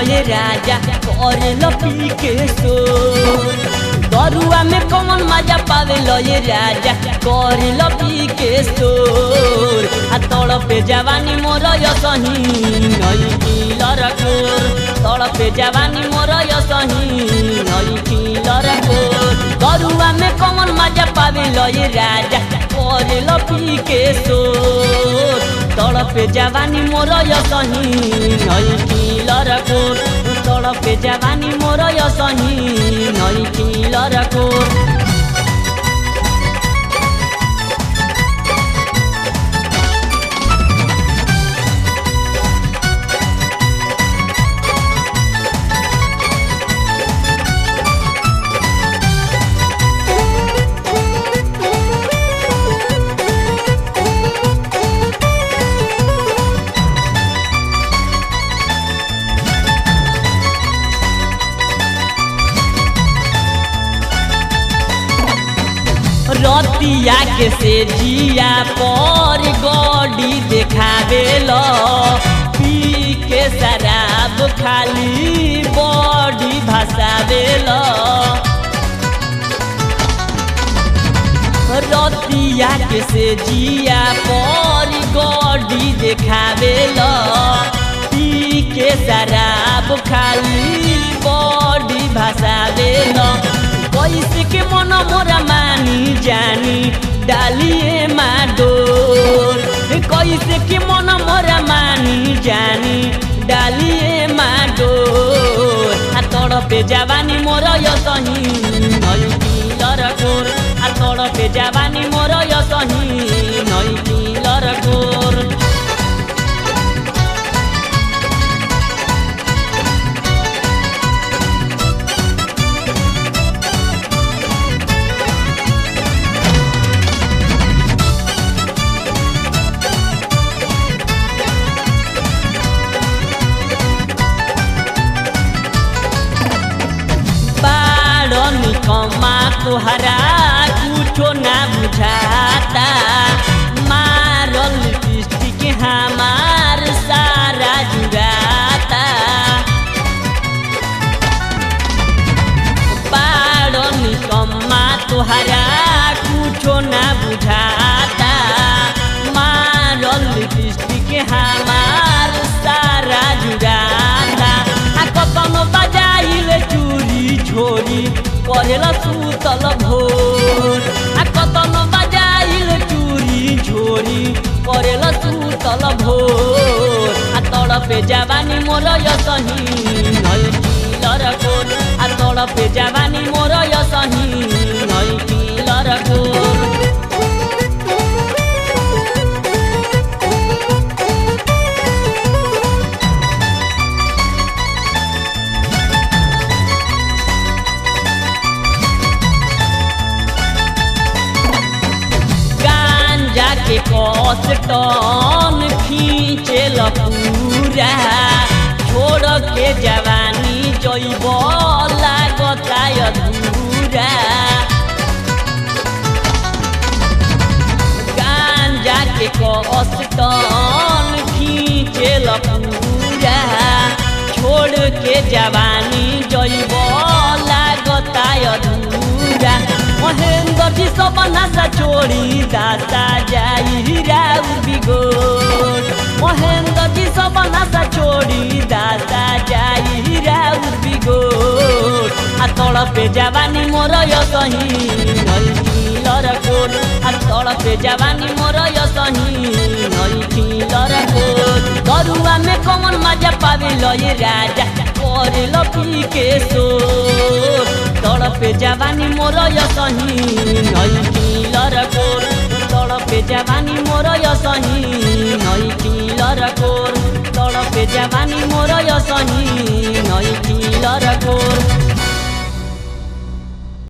ये राजा करे लपी के सोर। दरुआ में कौन मजा पावे ये राजा करे लपी के सोर। आ तड़पे जवानी मोर यसही नई किलर कोर। तड़पे जवानी मोर यसही नई किलर कोर। दरुआ में कौन मजा पावे ये राजा करे लपी के सोर। तड़पे जवानी मोर यसही नई किलर कोर। तड़पे जवानी मोर यसही नई किलर कोर। रतिया के से जिया पर गड़ी देखावे लो। पी के शराब खाली बॉडी भसावे लो। रतिया के से जिया पर गड़ी देखावे लो। पी के शराब खाली बॉडी भसावे लो। कैसे के मन मोरा मानी जानी डालिए माडोर। कैसे के मन मोरा मानी जानी डालिए माडोर। आ तड़पे जवानी मोर यसही नई किलर कोर। आ तड़पे जवानी मोर यसही नई किलर कोर। कमा तुहरा कुछो ना बुझाता। मारल लिपस्टिक हमार सारा जुड़ाता। बाड़न कमा तुहरा कुछो ना बुझाता। मारल लिपस्टिक हमार सारा जुड़ाता। आ कतनो बजाइल चूरी छोरी करेला सुतल भोर। आ कतन बजाइल चूरी झोरी करेला सुतल भोर। आ तड़पे जवानी मोर यसही नई किलर कोर। आ तड़पे जवानी मोर यसही नई किलर कोर। कस टन खींचेल पूरा। छोड़ के जवानी जइब लागता अधूरा। गांजा के कस टन खींचेल पूरा। छोड़ के जवानी जइब लागता अधूरा। महेंद्र जी सब नशा छोड़ी दाता जाई राउ बिगोर। महेंद्र जी सब नशा छोड़ी दाता जाई राउ बिगोर। आ तड़पे जवानी मोर यसही नई किलर कोर। आ तड़पे जवानी मोर यसही नई किलर कोर। दरुआ में कौन मजा पावे ये राजा करे लपी के सोर। तड़पे जवानी मोर यसही नई किलर कोर। तड़पे जवानी मोर यसही नई किलर कोर। तड़पे जवानी मोर यसही